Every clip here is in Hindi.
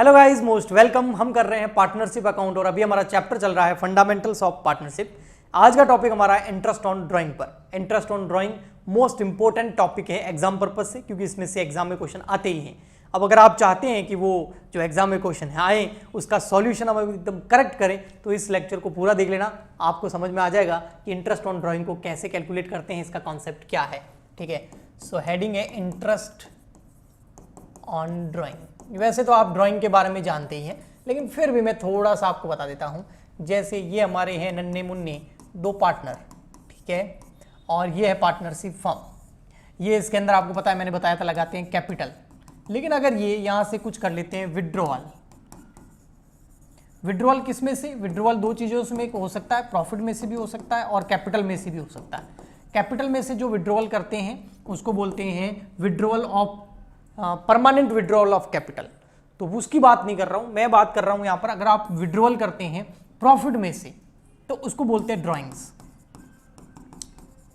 Hello guys, most welcome. हम कर रहे हैं पार्टनरशिप अकाउंट और अभी हमारा चैप्टर चल रहा है फंडामेंटल्स ऑफ पार्टनरशिप। आज का टॉपिक हमारा है इंटरेस्ट ऑन ड्राइंग पर। Interest on drawing most important topic है एग्जाम पर्पज से, क्योंकि इसमें से एग्जाम में क्वेश्चन आते ही हैं। अब अगर आप चाहते हैं कि वो जो एग्जाम में क्वेश्चन है आए उसका सॉल्यूशन हम एकदम करेक्ट करें, तो इस लेक्चर को पूरा देख लेना, आपको समझ में आ जाएगा कि इंटरेस्ट ऑन ड्राइंग को कैसे कैलकुलेट करते हैं, इसका कॉन्सेप्ट क्या है। ठीक है, सो हेडिंग है इंटरेस्ट ऑन ड्राइंग। वैसे तो आप ड्राइंग के बारे में जानते ही हैं, लेकिन फिर भी मैं थोड़ा सा आपको बता देता हूं। जैसे ये हमारे हैं नन्हे मुन्ने दो पार्टनर, ठीक है, और ये है पार्टनरशिप फर्म। ये इसके अंदर आपको पता है, मैंने बताया था, लगाते हैं कैपिटल। लेकिन अगर ये यहां से कुछ कर लेते हैं विड्रॉल, विड्रॉल किस में से? विड्रॉल दो चीजों में हो सकता है, प्रॉफिट में से भी हो सकता है और कैपिटल में से भी हो सकता है। कैपिटल में से जो विड्रॉल करते हैं उसको बोलते हैं withdrawal of permanent withdrawal of capital. तो उसकी बात नहीं कर रहा हूं, मैं बात कर रहा हूं यहां पर अगर आप विड्रॉल करते हैं प्रॉफिट में से तो उसको बोलते हैं ड्राइंग्स।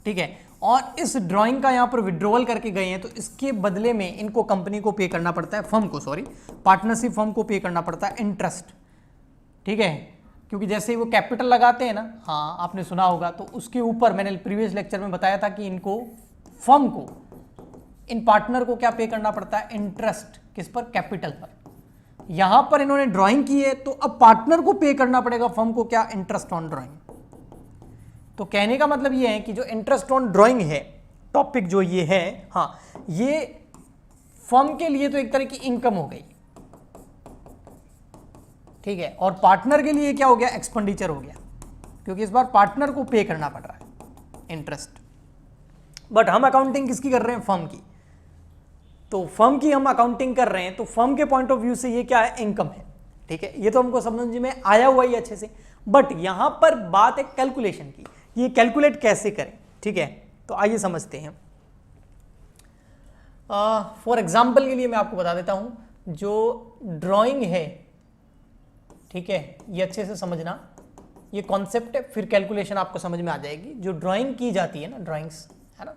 ठीक है, और इस ड्राइंग का यहां पर विड्रॉल करके गए हैं तो इसके बदले में इनको कंपनी को पे करना पड़ता है, फर्म को, सॉरी, पार्टनरशिप फर्म को पे करना पड़ता है इंटरेस्ट। ठीक है, क्योंकि जैसे ही वो कैपिटल लगाते हैं ना, हाँ आपने सुना होगा, तो उसके ऊपर मैंने प्रीवियस लेक्चर में बताया था कि इनको, फर्म को, इन पार्टनर को क्या पे करना पड़ता है? इंटरेस्ट। किस पर? कैपिटल पर। यहां पर इन्होंने ड्राइंग की है तो अब पार्टनर को पे करना पड़ेगा, फर्म को, क्या? Interest on drawing. तो कहने का मतलब ये है कि जो इंटरेस्ट ऑन ड्राइंग है, टॉपिक जो ये है, हाँ, ये फर्म के लिए तो एक तरह की इनकम हो गई, ठीक है, और पार्टनर के लिए क्या हो गया? एक्सपेंडिचर हो गया, क्योंकि इस बार पार्टनर को पे करना पड़ रहा है इंटरेस्ट। बट हम अकाउंटिंग किसकी कर रहे हैं? फर्म की। तो फर्म की हम अकाउंटिंग कर रहे हैं, तो फर्म के पॉइंट ऑफ व्यू से ये क्या है? इनकम है। ठीक है, ये तो हमको समझ में आया हुआ ही अच्छे से। बट यहां पर बात है कैलकुलेशन की, ये कैलकुलेट कैसे करें। ठीक है, तो आइए समझते हैं। फॉर एग्जाम्पल के लिए मैं आपको बता देता हूं, जो ड्राइंग है, ठीक है, ये अच्छे से समझना, ये कॉन्सेप्ट है, फिर कैलकुलेशन आपको समझ में आ जाएगी। जो ड्राइंग की जाती है ना, ड्राइंग्स है ना,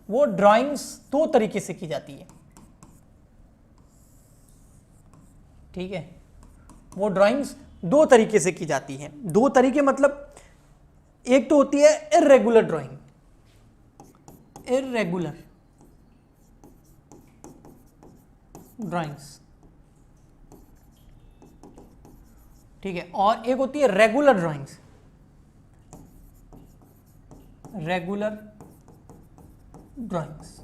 वो ड्राइंग्स दो तरीके से की जाती है। ठीक है, वो ड्राइंग्स दो तरीके से की जाती है। दो तरीके मतलब, एक तो होती है इर्रेगुलर ड्राइंग, इर्रेगुलर ड्राइंग्स, ठीक है, और एक होती है रेगुलर ड्राइंग्स, रेगुलर ड्राइंग्स।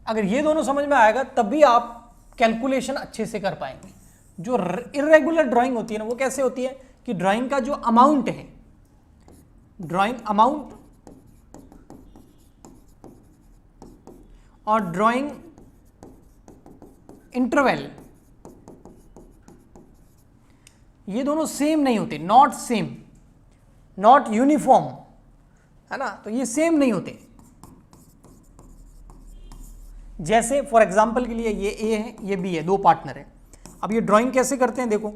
अगर ये दोनों समझ में आएगा तभी आप कैलकुलेशन अच्छे से कर पाएंगे। जो इर्रेगुलर ड्राइंग होती है ना, वो कैसे होती है कि ड्राइंग का जो अमाउंट है, ड्राइंग अमाउंट और ड्राइंग इंटरवल, ये दोनों सेम नहीं होते, नॉट सेम, नॉट यूनिफॉर्म, है ना, तो ये सेम नहीं होते। जैसे फॉर एग्जांपल के लिए ये ए है, ये बी है, दो पार्टनर है। अब ये ड्राइंग कैसे करते हैं देखो,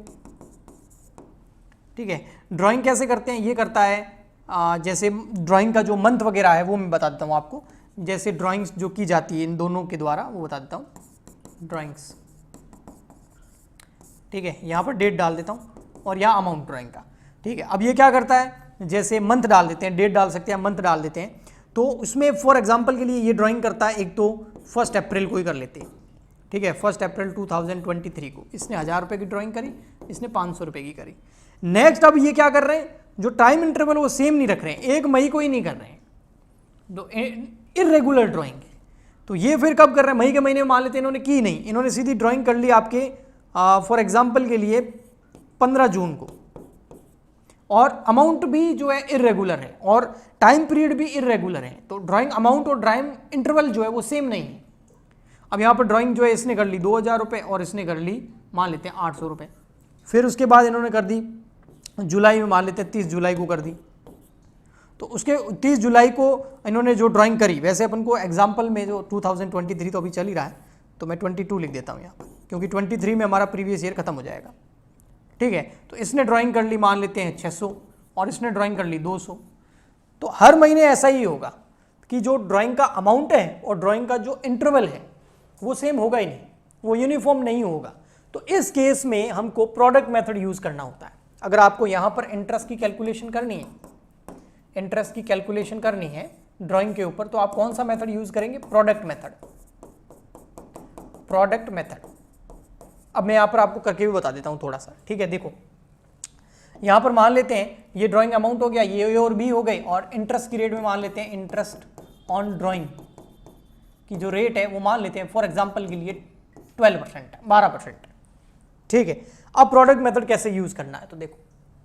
ठीक है, ड्राइंग कैसे करते हैं, ये करता है जैसे ड्राइंग का जो मंथ वगैरह है वो मैं बता देता हूँ आपको। जैसे ड्राइंग्स जो की जाती है इन दोनों के द्वारा, वो बता देता हूँ, ड्राइंग्स, ठीक है, यहाँ पर डेट डाल देता हूँ और यहाँ अमाउंट ड्राइंग का। ठीक है, अब ये क्या करता है, जैसे मंथ डाल देते हैं, डेट डाल सकते हैं, मंथ डाल देते हैं, तो उसमें फॉर एग्जांपल के लिए ये ड्राइंग करता है, एक तो 1 अप्रैल को ही कर लेते हैं। ठीक है, 1 अप्रैल 2023 को इसने 1000 रुपये की ड्राइंग करी, इसने 500 रुपये की करी। नेक्स्ट अब ये क्या कर रहे हैं, जो टाइम इंटरवल वो सेम नहीं रख रहे हैं, 1 मई को ही नहीं कर रहे हैं, तो इर्रेगुलर ड्राइंग है। तो ये फिर कब कर रहे हैं? मई के महीने में मान लेते हैं इन्होंने की नहीं, इन्होंने सीधी ड्राइंग कर ली आपके फॉर एग्जाम्पल के लिए 15 जून को, और अमाउंट भी जो है इर्रेगुलर है और टाइम पीरियड भी इर्रेगुलर है। तो ड्राइंग अमाउंट और ड्राइंग इंटरवल जो है वो सेम नहीं है। अब यहाँ पर ड्राइंग जो है इसने कर ली 2000 रुपये और इसने कर ली मान लेते हैं 800 रुपये। फिर उसके बाद इन्होंने कर दी जुलाई में, मान लेते हैं 30 जुलाई को कर दी। तो उसके 30 जुलाई को इन्होंने जो ड्राइंग करी, वैसे अपन को एग्जाम्पल में जो 2023 तो अभी चल ही रहा है, तो मैं 22 लिख देता हूँ यहाँ पर, क्योंकि 23 में हमारा प्रीवियस ईयर खत्म हो जाएगा। ठीक है, तो इसने ड्राइंग कर ली मान लेते हैं 600 और इसने ड्राइंग कर ली 200। तो हर महीने ऐसा ही होगा कि जो ड्राइंग का अमाउंट है और ड्राइंग का जो इंटरवल है वो सेम होगा ही नहीं, वो यूनिफॉर्म नहीं होगा। तो इस केस में हमको प्रोडक्ट मेथड यूज करना होता है। अगर आपको यहां पर इंटरेस्ट की कैलकुलेशन करनी है, इंटरेस्ट की कैलकुलेशन करनी है ड्राइंग के ऊपर, तो आप कौन सा मेथड यूज करेंगे? Product method, product method. अब मैं यहां पर आपको करके भी बता देता हूं थोड़ा सा, ठीक है। देखो यहां पर मान लेते हैं ये ड्राइंग अमाउंट हो गया, ये और बी हो गई, और इंटरेस्ट की रेट में मान लेते हैं इंटरेस्ट ऑन ड्राइंग की जो रेट है वो मान लेते हैं फॉर एग्जांपल के लिए 12%, 12%, ठीक है। अब प्रोडक्ट मेथड कैसे यूज करना है, तो देखो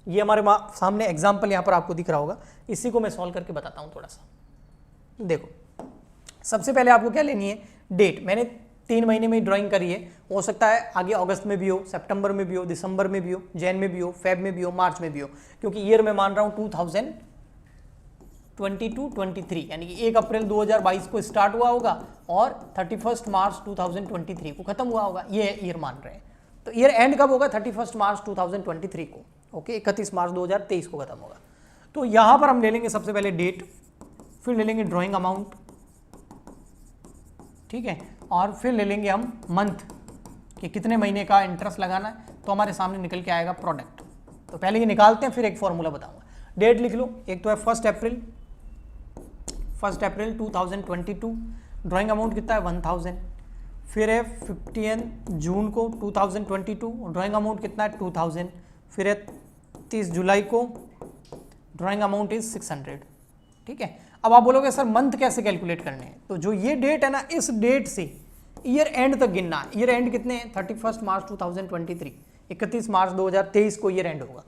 ये हमारे सामने एग्जांपल यहां पर आपको दिख रहा होगा, इसी को मैं सॉल्व करके बताता हूं थोड़ा सा। देखो सबसे पहले आपको क्या लेनी है? डेट। मैंने 3 महीने में ड्राइंग करी है, हो सकता है आगे अगस्त में भी हो, सितंबर में भी हो, दिसंबर में भी हो, जैन में भी हो, फेब में भी हो, मार्च में भी हो, क्योंकि ईयर मैं मान रहा हूं 2022-23, यानी कि 1 अप्रैल 2022 को स्टार्ट हुआ होगा और 31 मार्च 2023 को खत्म हुआ होगा, ये ईयर मान रहे हैं। तो ईयर एंड कब होगा? 31 मार्च 2023 को, ओके, 31 मार्च 2023 को खत्म होगा। तो यहां पर हम ले लेंगे सबसे पहले डेट, फिर ले लेंगे ड्राइंग अमाउंट, ठीक है, और फिर ले लेंगे हम मंथ कि कितने महीने का इंटरेस्ट लगाना है, तो हमारे सामने निकल के आएगा प्रोडक्ट। तो पहले ये निकालते हैं, फिर एक फॉर्मूला बताऊंगा। डेट लिख लो, एक तो है 1 अप्रैल 2022, ड्राइंग अमाउंट कितना है? 1000। फिर है 15 जून को 2022, ड्राइंग अमाउंट कितना है? 2000। फिर है 30 जुलाई को, ड्राइंग अमाउंट इज 600, ठीक है। अब आप बोलोगे सर मंथ कैसे कैलकुलेट करने हैं? तो जो ये डेट है ना, इस डेट से ईयर एंड तक गिनना है। ईयर एंड कितने हैं? 31 मार्च 2023, 31 मार्च 2023 को ईयर एंड होगा।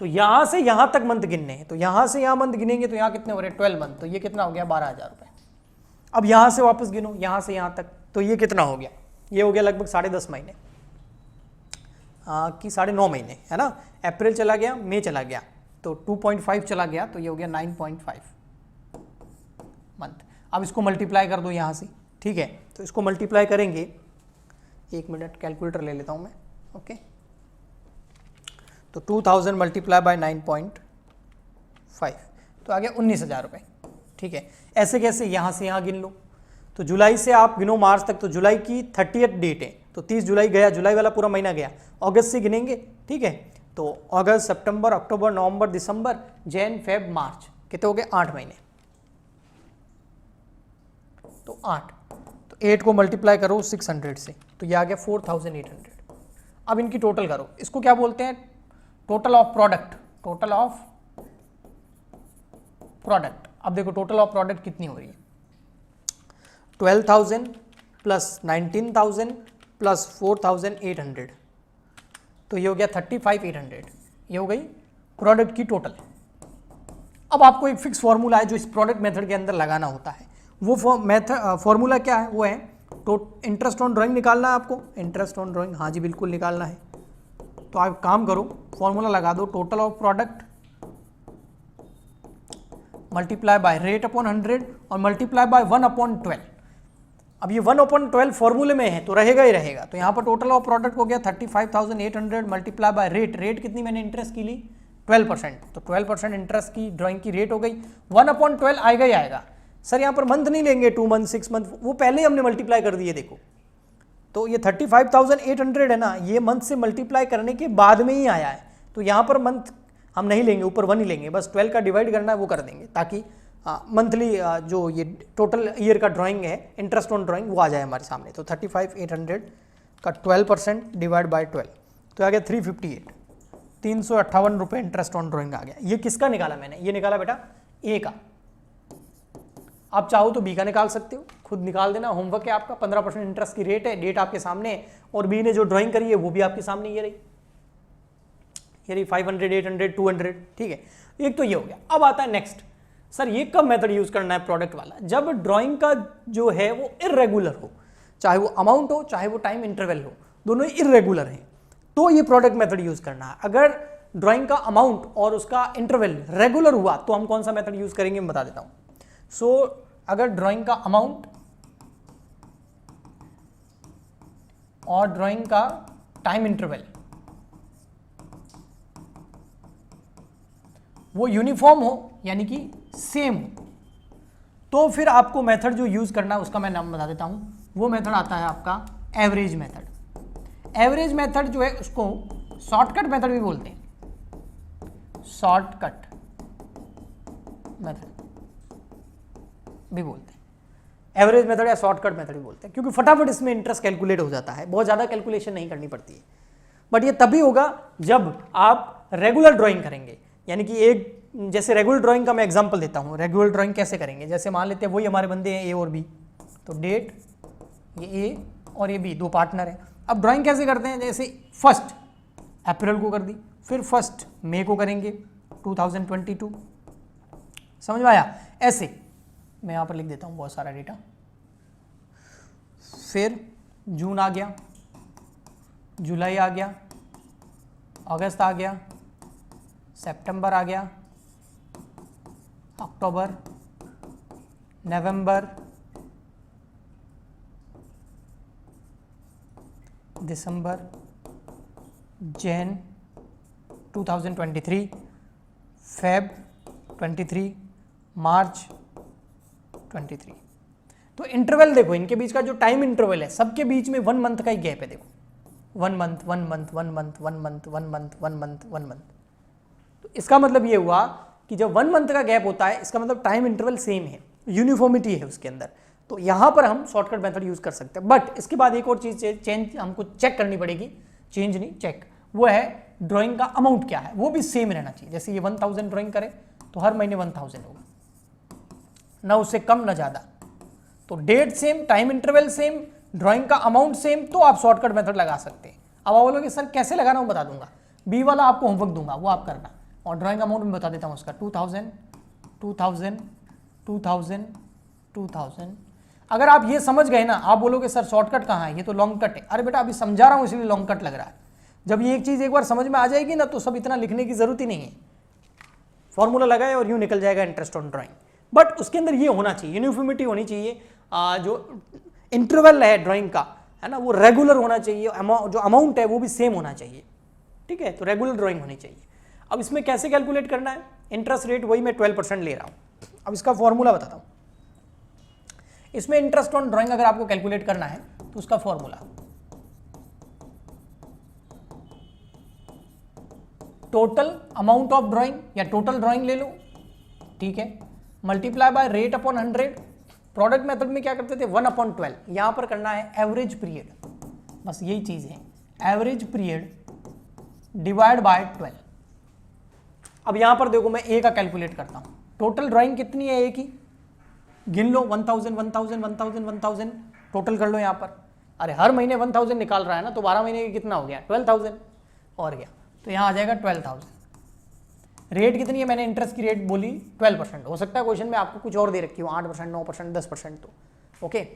तो यहां से यहां तक मंथ गिनने हैं, तो यहां से यहां मंथ गिनेंगे तो यहां कितने हो रहे हैं? 12 मंथ, तो ये कितना हो गया? 12,000 रुपए। अब यहां से वापस गिनो, यहां से यहां तक, तो ये कितना हो गया? ये हो गया लगभग 10.5 महीने कि 9.5 महीने, है ना। अप्रैल चला गया, मई चला गया, तो 2.5 चला गया, तो ये हो गया 9.5 मंथ। अब इसको मल्टीप्लाई कर दो यहाँ से, ठीक है। तो इसको मल्टीप्लाई करेंगे, 1 मिनट कैलकुलेटर ले लेता हूँ मैं, ओके। तो 2000 मल्टीप्लाई बाय 9.5, तो आ गया 19,000 रुपये, ठीक है। ऐसे कैसे? यहाँ से यहाँ गिन लो, तो जुलाई से आप गिनो मार्च तक, तो जुलाई की 30th डेट है, तो 30 जुलाई गया, जुलाई वाला पूरा महीना गया। अगस्त से गिनेंगे, ठीक है, तो अगस्त, सितंबर, अक्टूबर, नवंबर, दिसंबर, जैन, फेब, मार्च, कितने हो गए? 8 महीने, तो 8, तो 8 को मल्टीप्लाई करो 600 से, तो ये आ गया 4800। अब इनकी टोटल करो, इसको क्या बोलते हैं? Total of product, total of product. अब देखो टोटल ऑफ प्रोडक्ट कितनी हो रही है? 12,000 प्लस 19,000 प्लस 4,800, तो ये हो गया 35,800। ये हो गई प्रोडक्ट की टोटल। अब आपको एक फिक्स फॉर्मूला है जो इस प्रोडक्ट मेथड के अंदर लगाना होता है। वो फॉर्मूला क्या है? वो है तो इंटरेस्ट ऑन ड्राइंग निकालना है आपको। इंटरेस्ट ऑन ड्राइंग, हाँ जी बिल्कुल निकालना है। तो आप काम करो, फॉर्मूला लगा दो, total of product multiply by rate upon 100 और मल्टीप्लाई बाय 1/12। अब ये 1/12 फॉर्मूले में है तो रहेगा ही रहेगा। तो यहाँ पर टोटल ऑफ प्रोडक्ट हो गया 35,800 मल्टीप्लाई बाय रेट। रेट कितनी मैंने इंटरेस्ट की ली? 12%। तो 12% इंटरेस्ट की ड्राइंग की रेट हो गई। 1/12 आएगा ही आएगा। सर यहाँ पर मंथ नहीं लेंगे, 2 मंथ 6 मंथ, वो पहले ही हमने मल्टीप्लाई कर दिए। देखो तो ये 35,800 है ना, ये मंथ से मल्टीप्लाई करने के बाद में ही आया है। तो यहाँ पर मंथ हम नहीं लेंगे, ऊपर 1 ही लेंगे, बस 12 का डिवाइड करना है वो कर देंगे, ताकि मंथली जो ये टोटल ईयर का ड्राइंग है इंटरेस्ट ऑन ड्राइंग वो आ जाए हमारे सामने। तो 35,800 का 12% डिवाइड बाय 12 तो आ गया 358, 358 रुपये इंटरेस्ट ऑन ड्राइंग आ गया। ये किसका निकाला मैंने? ये निकाला बेटा ए का। आप चाहो तो बी का निकाल सकते हो, खुद निकाल देना, होमवर्क है आपका। 15% इंटरेस्ट की रेट है, डेट आपके सामने है, और बी ने जो ड्राइंग करी है वो भी आपके सामने ये रही 500, 800, 200, ठीक है। एक तो ये हो गया। अब आता है नेक्स्ट, सर ये कब मेथड यूज करना है प्रोडक्ट वाला? जब ड्राइंग का जो है वो इरेगुलर हो, चाहे वो अमाउंट हो चाहे वो टाइम इंटरवल हो, दोनों ही इरेगुलर हैं, तो ये प्रोडक्ट मेथड यूज करना है। अगर ड्राइंग का अमाउंट और उसका इंटरवल रेगुलर हुआ तो हम कौन सा मेथड यूज करेंगे मैं बता देता हूं। सो अगर ड्राइंग का अमाउंट और ड्राइंग का टाइम इंटरवल वो यूनिफॉर्म हो, यानी कि सेम हो, तो फिर आपको मेथड जो यूज करना है उसका मैं नाम बता देता हूं। वो मेथड आता है आपका एवरेज मेथड। एवरेज मेथड जो है उसको शॉर्टकट मेथड भी बोलते हैं, शॉर्टकट मेथड भी बोलते हैं, एवरेज मेथड या शॉर्टकट मेथड भी बोलते हैं, क्योंकि फटाफट इसमें इंटरेस्ट कैलकुलेट हो जाता है, बहुत ज़्यादा कैलकुलेशन नहीं करनी पड़ती है। बट ये तभी होगा जब आप रेगुलर ड्राइंग करेंगे, यानी कि एक जैसे रेगुलर ड्राइंग का मैं एग्जांपल देता हूँ। रेगुलर ड्राइंग कैसे करेंगे, जैसे मान लेते हैं वही हमारे बंदे हैं ए और बी, तो डेट ये ए और ये बी, दो पार्टनर हैं। अब ड्राइंग कैसे करते हैं, जैसे फर्स्ट अप्रैल को कर दी, फिर फर्स्ट मई को करेंगे 2022, समझ में आया। ऐसे मैं यहाँ पर लिख देता हूँ बहुत सारा डेटा, फिर जून आ गया, जुलाई आ गया, अगस्त आ गया, सितंबर आ गया, अक्टूबर, नवंबर, दिसंबर, जैन 2023, फेब 23, मार्च 23। तो इंटरवल देखो, इनके बीच का जो टाइम इंटरवल है, सबके बीच में 1 मंथ का ही गैप है। देखो 1 month 1 month 1 month 1 month 1 month 1 month 1 month. तो इसका मतलब ये हुआ कि जब 1 मंथ का गैप होता है, इसका मतलब टाइम इंटरवल सेम है, यूनिफॉर्मिटी है उसके अंदर। तो यहां पर हम शॉर्टकट मेथड यूज कर सकते हैं। बट इसके बाद एक और चीज चेंज हमको चेक करनी पड़ेगी, चेंज नहीं चेक, वो है ड्राइंग का अमाउंट क्या है, वो भी सेम रहना चाहिए। जैसे ये 1000 ड्राइंग करे तो हर महीने 1000 होगा, ना उससे कम ना ज्यादा। तो date same, time interval same, drawing का अमाउंट सेम, तो आप शॉर्टकट मेथड लगा सकते हैं। अब आप बोलोगे सर कैसे लगाना, वो बता दूंगा, बी वाला आपको होमवर्क दूंगा, वो आप करना, और ड्राइंग अमाउंट में बता देता हूँ उसका 2000 2000 2000 2000। अगर आप ये समझ गए ना, आप बोलोगे सर शॉर्टकट कहाँ है, ये तो लॉन्ग कट है। अरे बेटा अभी समझा रहा हूँ इसलिए लॉन्ग कट लग रहा है। जब ये एक चीज़ एक बार समझ में आ जाएगी ना, तो सब इतना लिखने की जरूरत ही नहीं है, फॉर्मूला लगाए और यूँ निकल जाएगा इंटरेस्ट ऑन ड्राइंग। बट उसके अंदर ये होना चाहिए, यूनिफॉर्मिटी होनी चाहिए, जो इंटरवल है ड्राइंग का, है ना, वो रेगुलर होना चाहिए, जो अमाउंट है वो भी सेम होना चाहिए। ठीक है, तो रेगुलर ड्राइंग होनी चाहिए। अब इसमें कैसे कैलकुलेट करना है, इंटरेस्ट रेट वही मैं 12% ले रहा हूँ। अब इसका फॉर्मूला बताता हूँ। इसमें इंटरेस्ट ऑन ड्राइंग अगर आपको कैलकुलेट करना है तो उसका formula total amount of drawing या टोटल ड्राइंग ले लो, ठीक है, multiply by rate upon 100। Product method में क्या करते थे 1/12, यहां पर करना है एवरेज पीरियड, बस यही चीज है, एवरेज पीरियड डिवाइड बाय 12। अब यहां पर देखो मैं ए का कैलकुलेट करता हूं, टोटल ड्राइंग कितनी है ए की, गिन लो 1000 1000 1000 1000 टोटल कर लो यहां पर। अरे हर महीने 1000 निकाल रहा है ना, तो 12 महीने की कितना हो गया 12000 और गया, तो यहां आ जाएगा 12000। रेट कितनी है, मैंने इंटरेस्ट की रेट बोली 12%, हो सकता है क्वेश्चन में आपको कुछ और दे रखी हो 8% 9% 10%, तो ओके।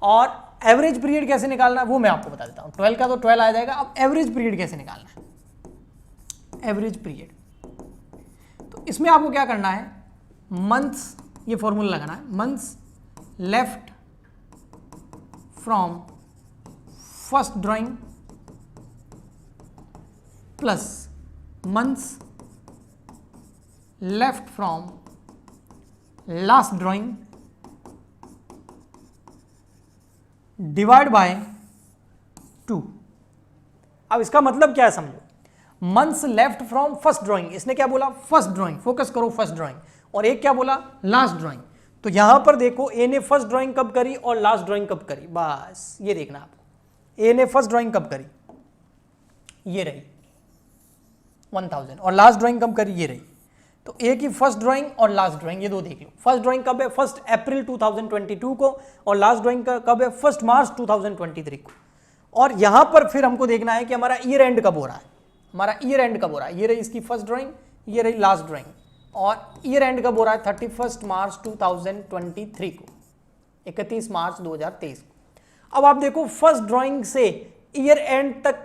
और एवरेज पीरियड कैसे निकालना है वो मैं आपको बता देता हूं। 12 का तो 12 आ जाएगा। अब एवरेज पीरियड कैसे निकालना है, एवरेज पीरियड, तो इसमें आपको क्या करना है, मंथ्स, ये फॉर्मूला लगाना है, months left from first drawing plus months left from last drawing divide by 2। अब इसका मतलब क्या है समझो, months left from first drawing, इसने क्या बोला फर्स्ट ड्राइंग, फोकस करो फर्स्ट ड्राइंग, और एक क्या बोला लास्ट ड्राइंग। तो यहां पर देखो ए ने फर्स्ट ड्राइंग कब करी और लास्ट ड्राइंग कब करी, बस ये देखना आपको, ए ने फर्स्ट ड्राइंग कब करी, ये रही 1000, और लास्ट ड्राइंग कब करी, ये रही। तो ए की फर्स्ट ड्राइंग और लास्ट ड्राइंग ये दो देख लो, फर्स्ट ड्राइंग कब है 1 अप्रैल 2022 को, और लास्ट ड्राइंग कब है 1 मार्च 2023 को। और यहां पर फिर हमको देखना है कि हमारा ईयर एंड कब हो रहा है, हमारा ईयर एंड कब हो रहा है, ये रही इसकी फर्स्ट ड्राइंग, ये रही लास्ट ड्राइंग, और ईयर एंड कब हो रहा है 31 मार्च 2023 को, 31 मार्च 2023 को। अब आप देखो फर्स्ट ड्राइंग से ईयर एंड तक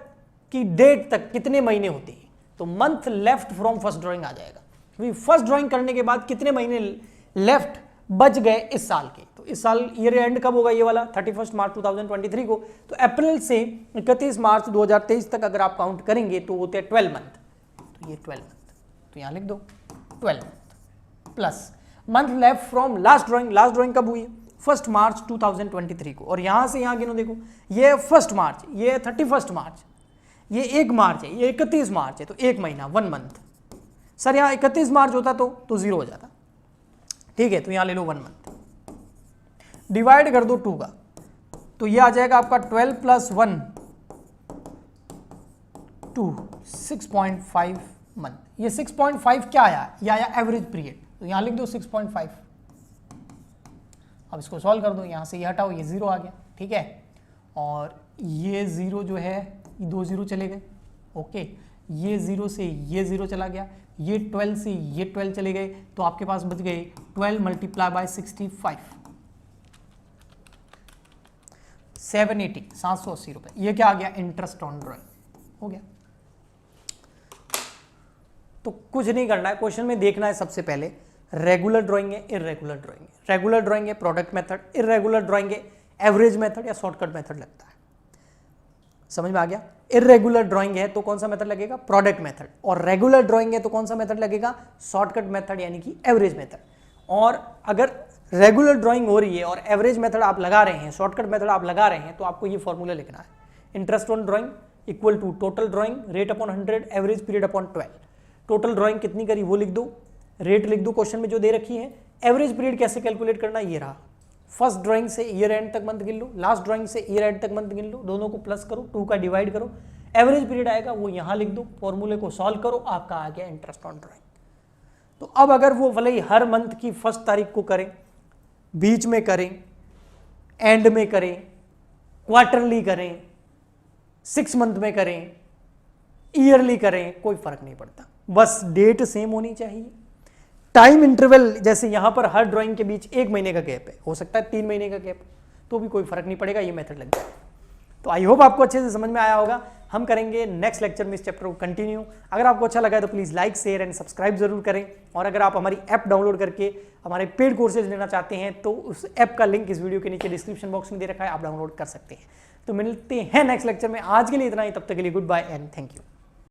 की डेट तक कितने महीने होते हैं, तो month left from first drawing आ जाएगा, क्योंकि फर्स्ट ड्राइंग करने के बाद कितने महीने लेफ्ट बच गए इस साल के। तो इस साल ईयर एंड कब होगा, ये वाला 31 मार्च 2023 को, तो अप्रैल से 31 मार्च 2023 तक अगर आप काउंट करेंगे तो होते हैं 12 मंथ, तो ये 12 मंथ, तो यहां लिख दो 12 month plus month left from last drawing, last drawing कब हुई 1 मार्च 2023 को, और यहां से यहां गिनो, देखो ये 1 मार्च, ये 31 मार्च, ये 1 मार्च है, ये 31 मार्च है, तो 1 महीना 1 मंथ। सर यहां 31 मार्च होता तो 0 हो जाता, ठीक है, तो यहां ले लो 1 मंथ, डिवाइड कर दो 2 का, तो ये आ जाएगा आपका 12 + 1 2 6.5 मंथ। ये 6.5 क्या आया, ये आया एवरेज पीरियड, तो यहां लिख दो 6.5। अब इसको सॉल्व कर दो, यहां से ये हटाओ, ये 0 आ गया, ठीक है, और ये 0 जो है, ये 2 0 चले गए, ओके, ये 0 से ये 0 चला गया, ये 12 से ये 12 चले गए, तो आपके पास बच गए 12 × 65, 780, 780 रुपए। ये क्या आ गया, इंटरेस्ट ऑन ड्राइंग हो गया। तो कुछ नहीं करना है, क्वेश्चन में देखना है सबसे पहले रेगुलर ड्राइंग है, इरेगुलर ड्राइंग है, रेगुलर ड्राइंग है प्रोडक्ट मेथड, इरेगुलर ड्राइंग है एवरेज मेथड या शॉर्टकट मेथड लगता है, समझ में आ गया। इरेगुलर ड्राइंग है तो कौन सा मेथड लगेगा, प्रोडक्ट मेथड, और रेगुलर ड्राइंग है तो कौन सा मेथड लगेगा, शॉर्टकट मेथड यानी कि एवरेज मेथड। और अगर रेगुलर ड्राइंग हो रही है और एवरेज मेथड आप लगा रहे हैं, शॉर्टकट मेथड आप लगा रहे हैं, तो आपको ये फॉर्मूला लिखना है, interest on drawing equal to total drawing rate upon 100 average period upon 12। Total drawing कितनी करी वो लिख दो, रेट लिख दो क्वेश्चन में जो दे रखी है, एवरेज पीरियड कैसे कैलकुलेट करना, ये रहा, फर्स्ट ड्राइंग से ईयर एंड तक मंथ गिन लो, लास्ट ड्राइंग से ईयर एंड तक मंथ गिन लो, दोनों को प्लस करो, 2 का डिवाइड करो, एवरेज पीरियड आएगा वो यहां लिख दो, फॉर्मूले को सॉल्व करो, आपका आ गया इंटरेस्ट ऑन ड्राइंग। तो अब अगर वो भले ही हर मंथ की 1 तारीख को करें, बीच में करें, एंड में करें, क्वार्टरली करें, 6 मंथ में करें, ईयरली करें, कोई फर्क नहीं पड़ता, बस डेट सेम होनी चाहिए। टाइम इंटरवल जैसे यहां पर हर ड्राइंग के बीच 1 महीने का गैप है, हो सकता है 3 महीने का गैप, तो भी कोई फर्क नहीं पड़ेगा, ये मेथड लग जाएगा। तो आई होप आपको अच्छे से समझ में आया होगा। हम करेंगे नेक्स्ट लेक्चर में इस चैप्टर को कंटिन्यू। अगर आपको अच्छा लगा है तो please like, share and subscribe जरूर करें, और अगर आप हमारी ऐप डाउनलोड करके हमारे पेड कोर्सेज लेना चाहते हैं तो उस ऐप का लिंक इस वीडियो के नीचे डिस्क्रिप्शन बॉक्स में दे रखा है, आप डाउनलोड कर सकते हैं। तो मिलते हैं नेक्स्ट लेक्चर में, आज के लिए इतना ही, तब तक के लिए goodbye and thank you.